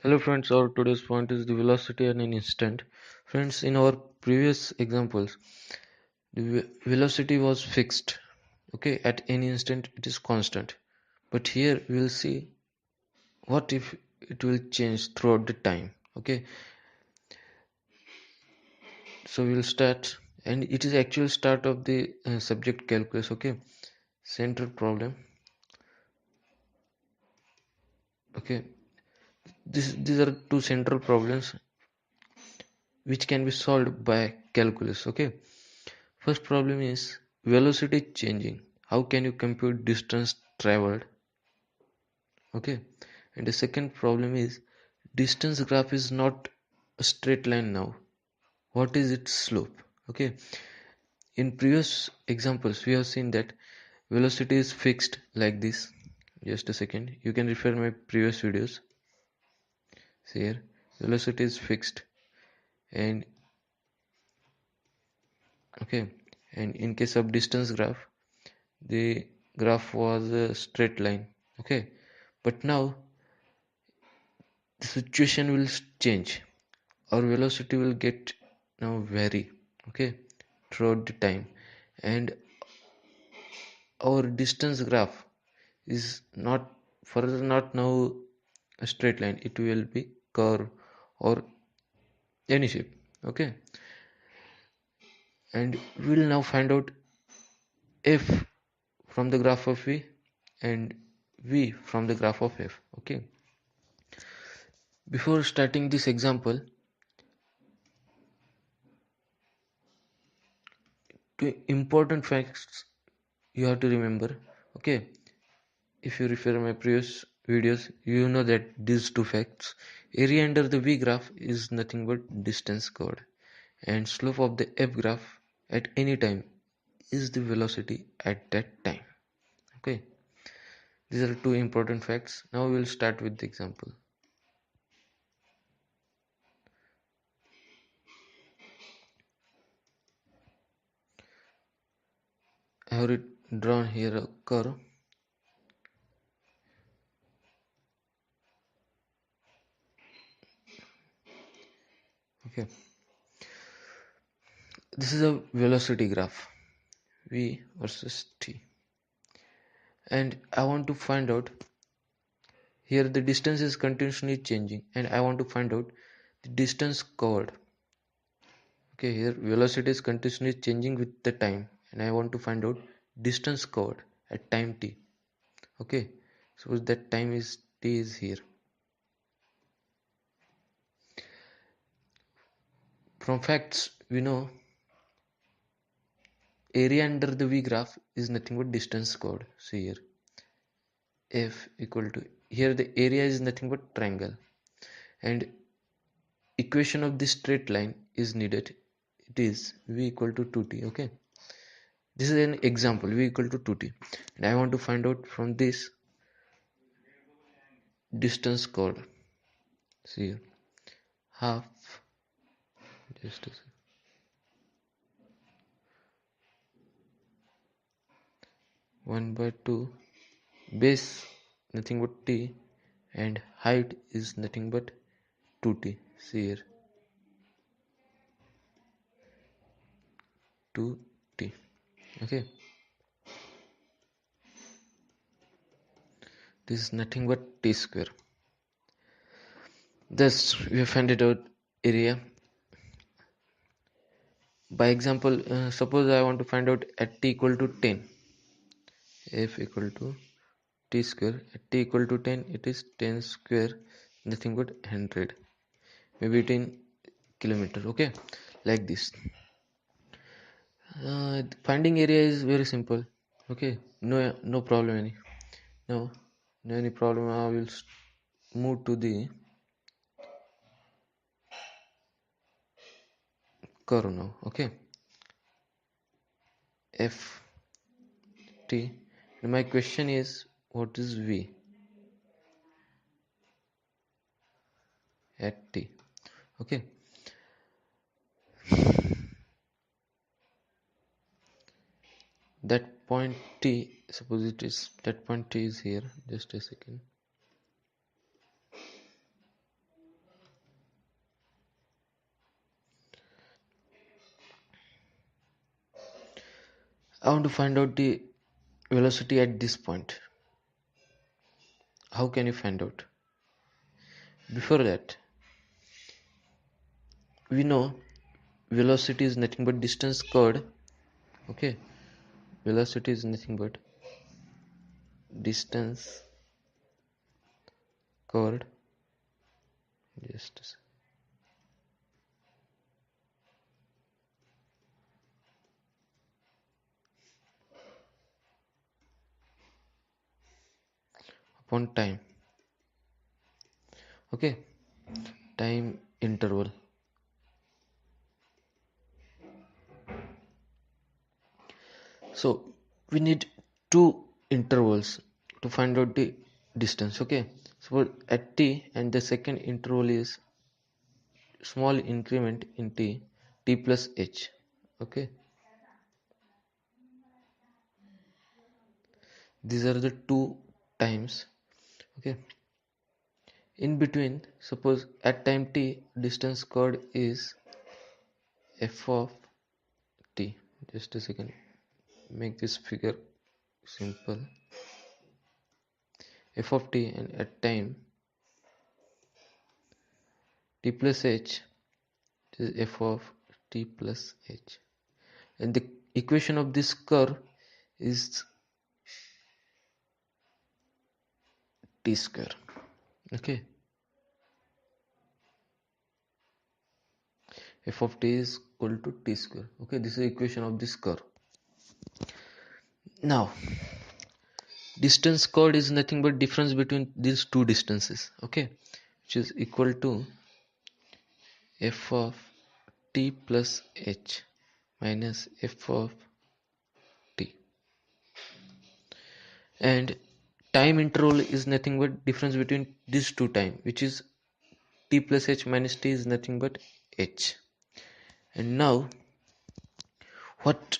Hello friends, our today's point is the velocity at an instant. Friends, in our previous examples, the velocity was fixed. Okay, at any instant it is constant. But here we will see what if it will change throughout the time. Okay, so we will start, and it is actual start of the subject calculus. Okay, central problem. Okay, these are two central problems which can be solved by calculus. Okay, first problem is velocity changing. How can you compute distance traveled? Okay, and the second problem is distance graph is not a straight line now. What is its slope? Okay, in previous examples we have seen that velocity is fixed like this. Just a second, you can refer my previous videos. See here, velocity is fixed, and okay, and in case of distance graph, the graph was a straight line. Okay, but now the situation will change. Our velocity will get now vary, okay, throughout the time, and our distance graph is not further not now a straight line. It will be curve or any shape. Okay, and we'll now find out f from the graph of v and v from the graph of f. Okay, before starting this example, two important facts you have to remember. Okay, if you refer my previous videos, you know that these two facts. Area under the V graph is nothing but distance covered, and slope of the F graph at any time is the velocity at that time. Okay, these are two important facts. Now we will start with the example. I have drawn here a curve. Okay, this is a velocity graph, V versus T, and I want to find out. Here the distance is continuously changing, and I want to find out the distance covered. Okay, here velocity is continuously changing with the time, and I want to find out distance covered at time t. Okay, suppose that time is t is here. From facts we know area under the V graph is nothing but distance covered. See here, F equal to, here the area is nothing but triangle, and equation of this straight line is needed. It is V equal to 2t. Okay, this is an example, V equal to 2t, and I want to find out from this distance covered. See here, half, just a second, 1 by 2, base nothing but t, and height is nothing but 2t. See here, 2t. Okay, this is nothing but t square. Thus we have found it out area. By example, suppose I want to find out at t equal to 10, f equal to t square. At t equal to 10, it is 10 square, nothing but 100, maybe it in kilometer. Okay, like this. Finding area is very simple. Okay, no problem any. Now, no any problem. I will move to the curve now. Okay, f t. And my question is, what is v at t? Okay, that point t. Suppose it is that point t is here. Just a second. I want to find out the velocity at this point. How can you find out? Before that, we know velocity is nothing but distance covered. Okay, velocity is nothing but distance covered. Just a upon time. Okay, time interval. So we need two intervals to find out the distance. Okay, so at t, and the second interval is small increment in t plus h. Okay, these are the two times. Okay, in between, suppose at time t, distance covered is f of t. Just a second, make this figure simple. F of t, and at time t plus h is f of t plus h, and the equation of this curve is t square. Okay, f of t is equal to t square. Okay, this is the equation of this curve. Now distance chord is nothing but difference between these two distances. Okay, which is equal to f of t plus h minus f of t, and time interval is nothing but difference between these two time, which is t plus h minus t is nothing but h. And now what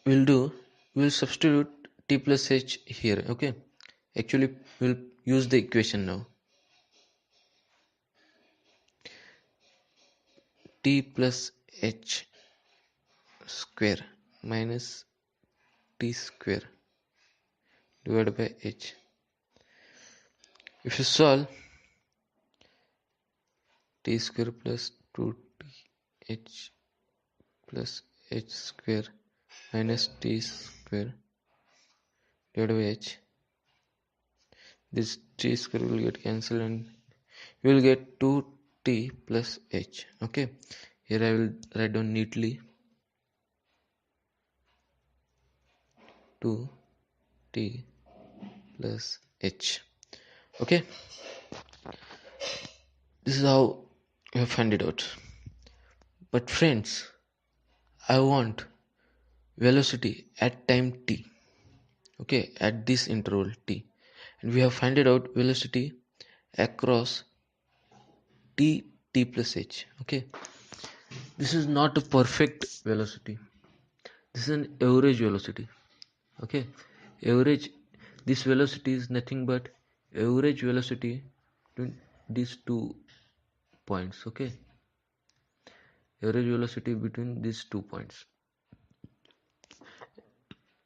we'll do, we'll substitute t plus h here. Okay, actually we'll use the equation now. T plus h square minus t square divided by h. If you solve, t square plus 2t h plus h square minus t square divided by h, this t square will get cancelled and you will get 2t plus h. Okay, here I will write down neatly 2t plus h. Okay, this is how you have found it out. But friends, I want velocity at time t. Okay, at this interval t, and we have found it out velocity across t plus h. Okay, this is not a perfect velocity, this is an average velocity. Okay, average, this velocity is nothing but average velocity between these 2 points. Okay, average velocity between these 2 points,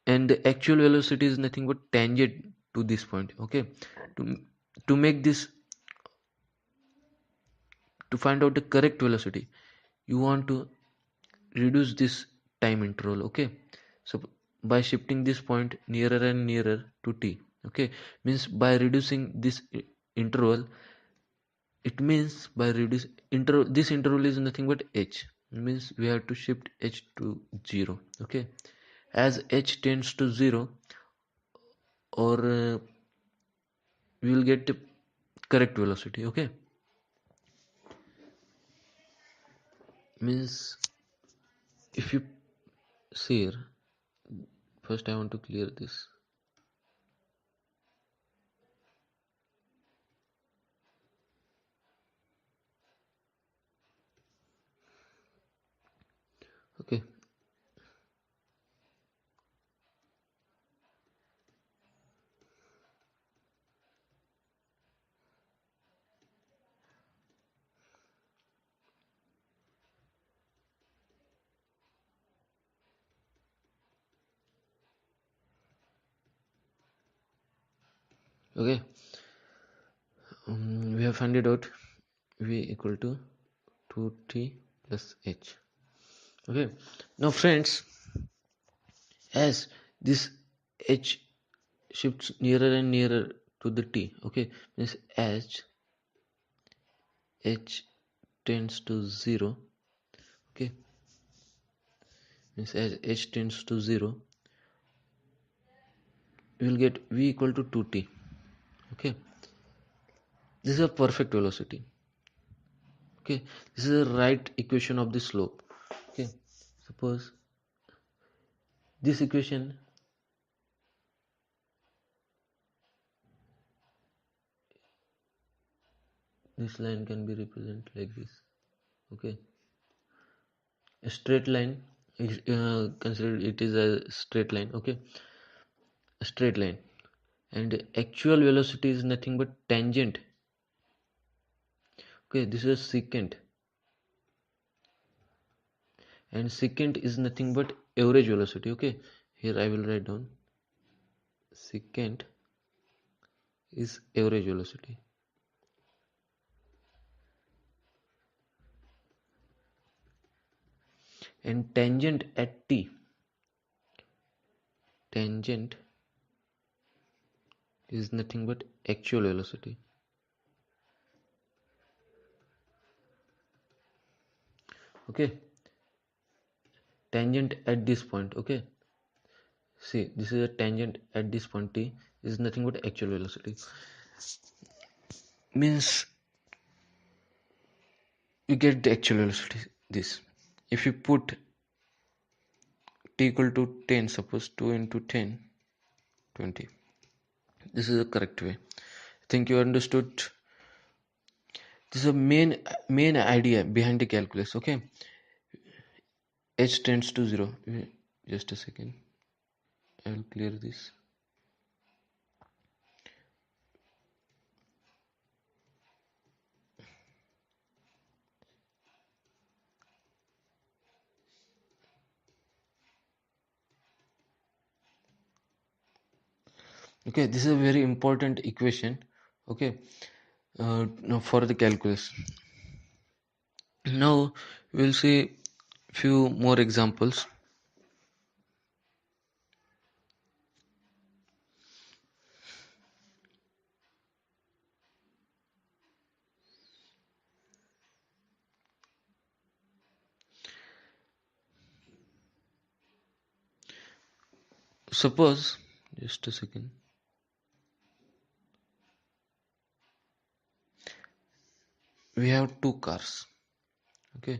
and the actual velocity is nothing but tangent to this point. Okay, to make this, to find out the correct velocity, you want to reduce this time interval. Okay, so by shifting this point nearer and nearer to t. Okay, means by reducing this interval, it means by reduce interval, this interval is nothing but h, means we have to shift h to 0. Okay, as h tends to 0, or we will get the correct velocity. Okay, means if you see here, first I want to clear this. Okay, Okay, we have found it out. V equal to 2t plus h. Okay, now friends, as this h shifts nearer and nearer to the t, okay, means as h tends to 0, okay, means as h tends to 0, we will get v equal to 2t. Okay, this is a perfect velocity. Okay, this is the right equation of the slope. Okay, suppose this equation, this line can be represented like this. Okay, a straight line is considered, it is a straight line. Okay, a straight line, and actual velocity is nothing but tangent. Okay, this is secant, and secant is nothing but average velocity. Okay, here I will write down secant is average velocity. And tangent at t, tangent is nothing but actual velocity. Okay, tangent at this point. Okay, see, this is a tangent at this point t is nothing but actual velocity. Means you get the actual velocity. This, if you put t equal to 10, suppose 2 into 10, 20. This is the correct way. I think you understood. This is a main idea behind the calculus. Okay, h tends to 0. Just a second, I will clear this. Okay, this is a very important equation. Okay, now for the calculus. Now we'll see few more examples. Suppose, just a second, we have two cars. Okay,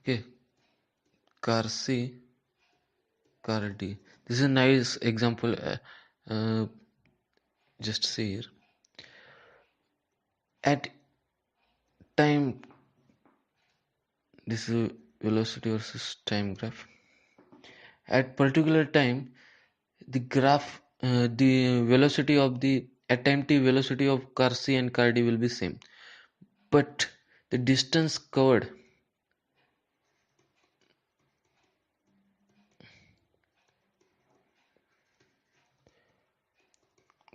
okay, car C, car D. This is a nice example. Just see here. At time, this is velocity versus time graph. At particular time, the graph, the velocity of the at time t velocity of car C and car D will be same, but the distance covered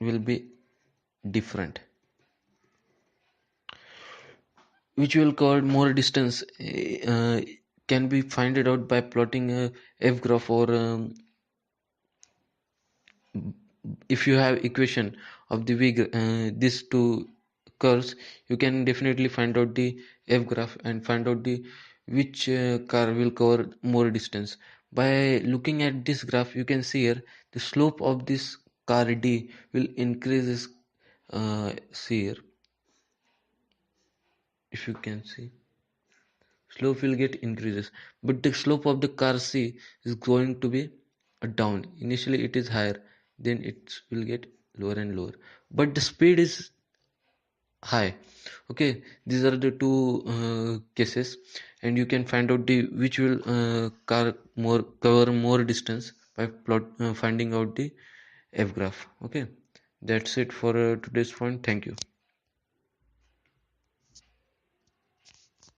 will be different. Which will cover more distance can be find it out by plotting a f graph, or if you have equation of the these two curves, you can definitely find out the f graph and find out the which car will cover more distance. By looking at this graph, you can see here the slope of this car D will increase. See here, if you can see, slope will get increases, but the slope of the car C is going to be down. Initially it is higher, then it will get lower and lower, but the speed is high. Okay, these are the two cases, and you can find out the which will car more cover more distance by finding out the f graph. Okay, that's it for today's point. Thank you.